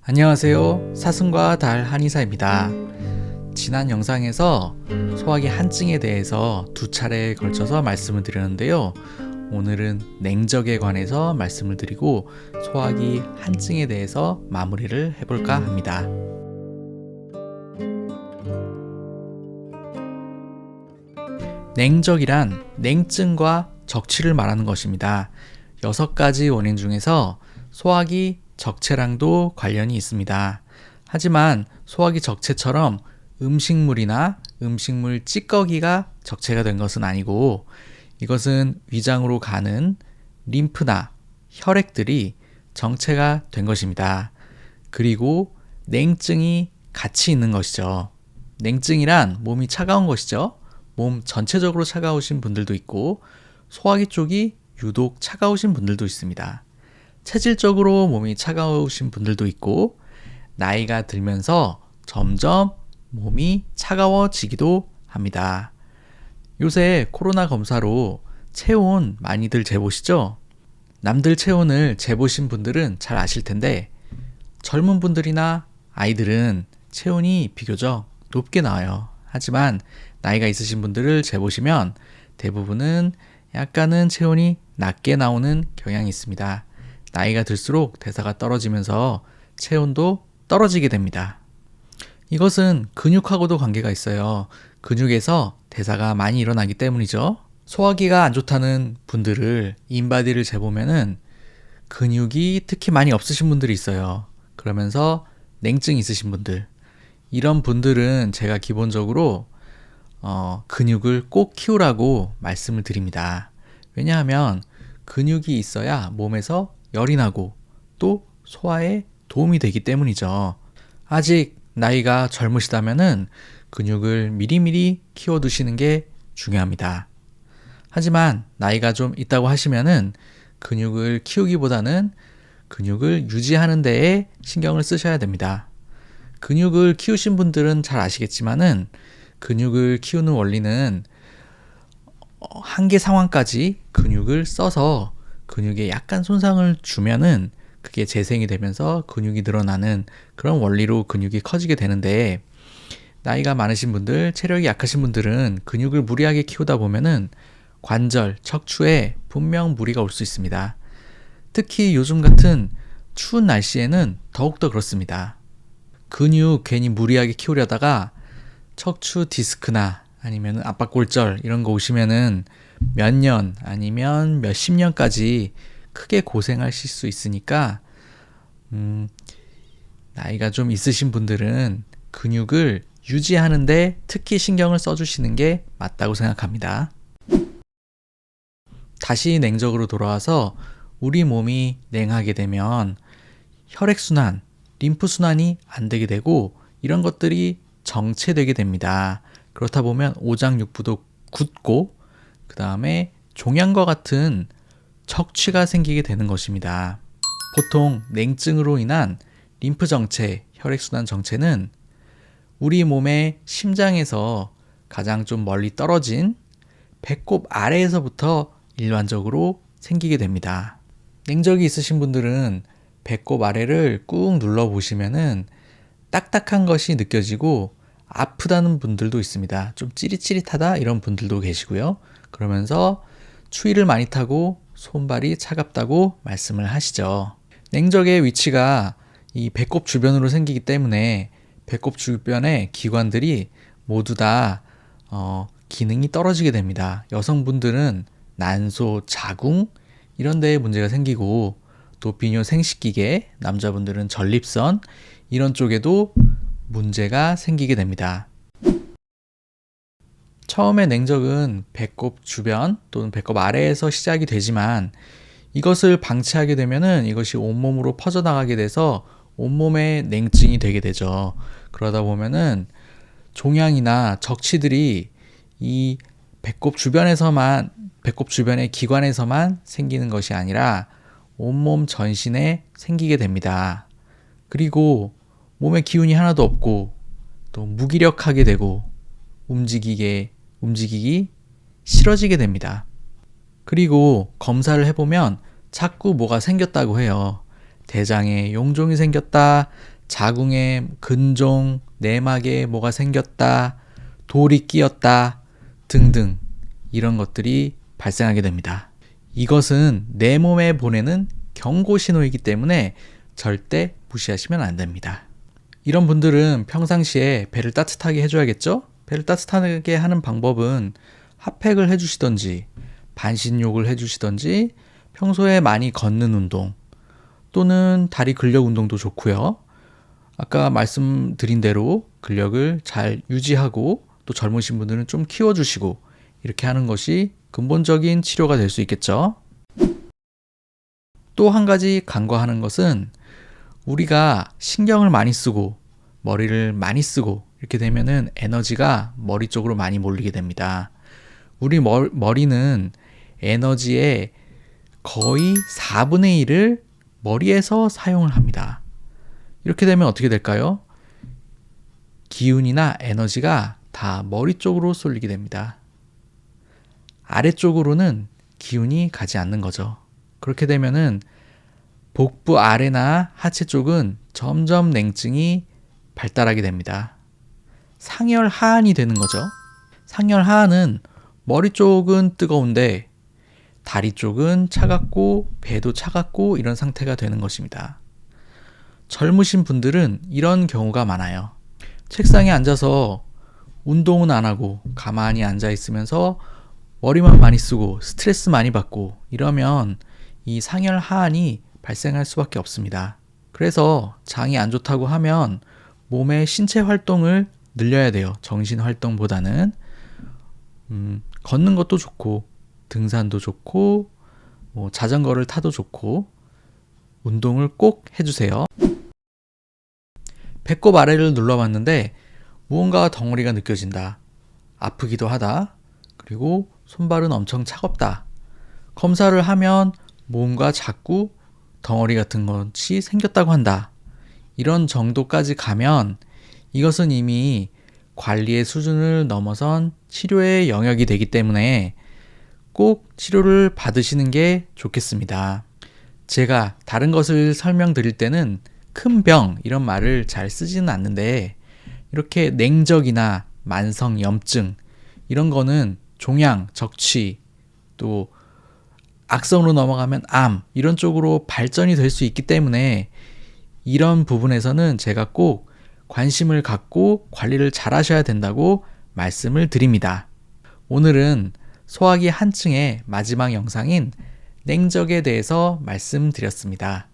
안녕하세요. 사슴과 달 한의사입니다. 지난 영상에서 소화기 한증에 대해서 두 차례에 걸쳐서 말씀을 드렸는데요. 오늘은 냉적에 관해서 말씀을 드리고 소화기 한증에 대해서 마무리를 해볼까 합니다. 냉적이란 냉증과 적취를 말하는 것입니다. 6가지 원인 중에서 소화기 적체랑도 관련이 있습니다. 하지만 소화기 적체처럼 음식물이나 음식물 찌꺼기가 적체가 된 것은 아니고 이것은 위장으로 가는 림프나 혈액들이 정체가 된 것입니다. 그리고 냉증이 같이 있는 것이죠. 냉증이란 몸이 차가운 것이죠. 몸 전체적으로 차가우신 분들도 있고 소화기 쪽이 유독 차가우신 분들도 있습니다. 체질적으로 몸이 차가우신 분들도 있고 나이가 들면서 점점 몸이 차가워지기도 합니다. 요새 코로나 검사로 체온 많이들 재보시죠? 남들 체온을 재보신 분들은 잘 아실 텐데 젊은 분들이나 아이들은 체온이 비교적 높게 나와요. 하지만 나이가 있으신 분들을 재보시면 대부분은 약간은 체온이 낮게 나오는 경향이 있습니다. 나이가 들수록 대사가 떨어지면서 체온도 떨어지게 됩니다. 이것은 근육하고도 관계가 있어요. 근육에서 대사가 많이 일어나기 때문이죠. 소화기가 안 좋다는 분들을 인바디를 재보면은 근육이 특히 많이 없으신 분들이 있어요. 그러면서 냉증 있으신 분들, 이런 분들은 제가 기본적으로 근육을 꼭 키우라고 말씀을 드립니다. 왜냐하면 근육이 있어야 몸에서 열이 나고 또 소화에 도움이 되기 때문이죠. 아직 나이가 젊으시다면은 근육을 미리미리 키워두시는 게 중요합니다. 하지만 나이가 좀 있다고 하시면은 근육을 키우기보다는 근육을 유지하는 데에 신경을 쓰셔야 됩니다. 근육을 키우신 분들은 잘 아시겠지만은 근육을 키우는 원리는 한계 상황까지 근육을 써서 근육에 약간 손상을 주면은 그게 재생이 되면서 근육이 늘어나는 그런 원리로 근육이 커지게 되는데 나이가 많으신 분들, 체력이 약하신 분들은 근육을 무리하게 키우다 보면은 관절, 척추에 분명 무리가 올 수 있습니다. 특히 요즘 같은 추운 날씨에는 더욱더 그렇습니다. 근육 괜히 무리하게 키우려다가 척추 디스크나 아니면 압박골절 이런 거 오시면은 몇 년 아니면 몇십 년까지 크게 고생하실 수 있으니까 나이가 좀 있으신 분들은 근육을 유지하는데 특히 신경을 써주시는 게 맞다고 생각합니다. 다시 냉적으로 돌아와서 우리 몸이 냉하게 되면 혈액순환, 림프순환이 안 되게 되고 이런 것들이 정체되게 됩니다. 그렇다 보면 오장육부도 굳고 그 다음에 종양과 같은 척취가 생기게 되는 것입니다. 보통 냉증으로 인한 림프 정체, 혈액순환 정체는 우리 몸의 심장에서 가장 좀 멀리 떨어진 배꼽 아래에서부터 일반적으로 생기게 됩니다. 냉적이 있으신 분들은 배꼽 아래를 꾹 눌러 보시면은 딱딱한 것이 느껴지고 아프다는 분들도 있습니다. 좀 찌릿찌릿하다 이런 분들도 계시고요. 그러면서 추위를 많이 타고 손발이 차갑다고 말씀을 하시죠. 냉적의 위치가 이 배꼽 주변으로 생기기 때문에 배꼽 주변의 기관들이 모두 다 기능이 떨어지게 됩니다. 여성분들은 난소, 자궁 이런 데에 문제가 생기고 또 비뇨 생식기계, 남자분들은 전립선 이런 쪽에도 문제가 생기게 됩니다. 처음에 냉적은 배꼽 주변 또는 배꼽 아래에서 시작이 되지만 이것을 방치하게 되면은 이것이 온몸으로 퍼져나가게 돼서 온몸에 냉증이 되게 되죠. 그러다 보면은 종양이나 적치들이 이 배꼽 주변의 기관에서만 생기는 것이 아니라 온몸 전신에 생기게 됩니다. 그리고 몸에 기운이 하나도 없고 또 무기력하게 되고 움직이기 싫어지게 됩니다. 그리고 검사를 해보면 자꾸 뭐가 생겼다고 해요. 대장에 용종이 생겼다, 자궁에 근종, 내막에 뭐가 생겼다, 돌이 끼었다 등등 이런 것들이 발생하게 됩니다. 이것은 내 몸에 보내는 경고 신호이기 때문에 절대 무시하시면 안 됩니다. 이런 분들은 평상시에 배를 따뜻하게 해줘야겠죠? 배를 따뜻하게 하는 방법은 핫팩을 해주시던지 반신욕을 해주시던지 평소에 많이 걷는 운동 또는 다리 근력 운동도 좋고요. 아까 말씀드린 대로 근력을 잘 유지하고 또 젊으신 분들은 좀 키워주시고 이렇게 하는 것이 근본적인 치료가 될 수 있겠죠. 또 한 가지 간과하는 것은 우리가 신경을 많이 쓰고 머리를 많이 쓰고 이렇게 되면은 에너지가 머리 쪽으로 많이 몰리게 됩니다. 우리 머리는 에너지의 거의 4분의 1을 머리에서 사용을 합니다. 이렇게 되면 어떻게 될까요? 기운이나 에너지가 다 머리 쪽으로 쏠리게 됩니다. 아래쪽으로는 기운이 가지 않는 거죠. 그렇게 되면은 복부 아래나 하체 쪽은 점점 냉증이 발달하게 됩니다. 상열 하한이 되는 거죠. 상열 하한은 머리 쪽은 뜨거운데 다리 쪽은 차갑고 배도 차갑고 이런 상태가 되는 것입니다. 젊으신 분들은 이런 경우가 많아요. 책상에 앉아서 운동은 안 하고 가만히 앉아 있으면서 머리만 많이 쓰고 스트레스 많이 받고 이러면 이 상열 하한이 발생할 수밖에 없습니다. 그래서 장이 안 좋다고 하면 몸의 신체 활동을 늘려야 돼요. 정신 활동보다는 걷는 것도 좋고 등산도 좋고 자전거를 타도 좋고 운동을 꼭 해주세요. 배꼽 아래를 눌러봤는데 무언가 덩어리가 느껴진다. 아프기도 하다. 그리고 손발은 엄청 차갑다. 검사를 하면 뭔가 자꾸 덩어리 같은 것이 생겼다고 한다. 이런 정도까지 가면 이것은 이미 관리의 수준을 넘어선 치료의 영역이 되기 때문에 꼭 치료를 받으시는 게 좋겠습니다. 제가 다른 것을 설명드릴 때는 큰 병 이런 말을 잘 쓰지는 않는데 이렇게 냉적이나 만성 염증 이런 거는 종양, 적취 또 악성으로 넘어가면 암 이런 쪽으로 발전이 될 수 있기 때문에 이런 부분에서는 제가 꼭 관심을 갖고 관리를 잘 하셔야 된다고 말씀을 드립니다. 오늘은 소화기 한층의 마지막 영상인 냉적에 대해서 말씀드렸습니다.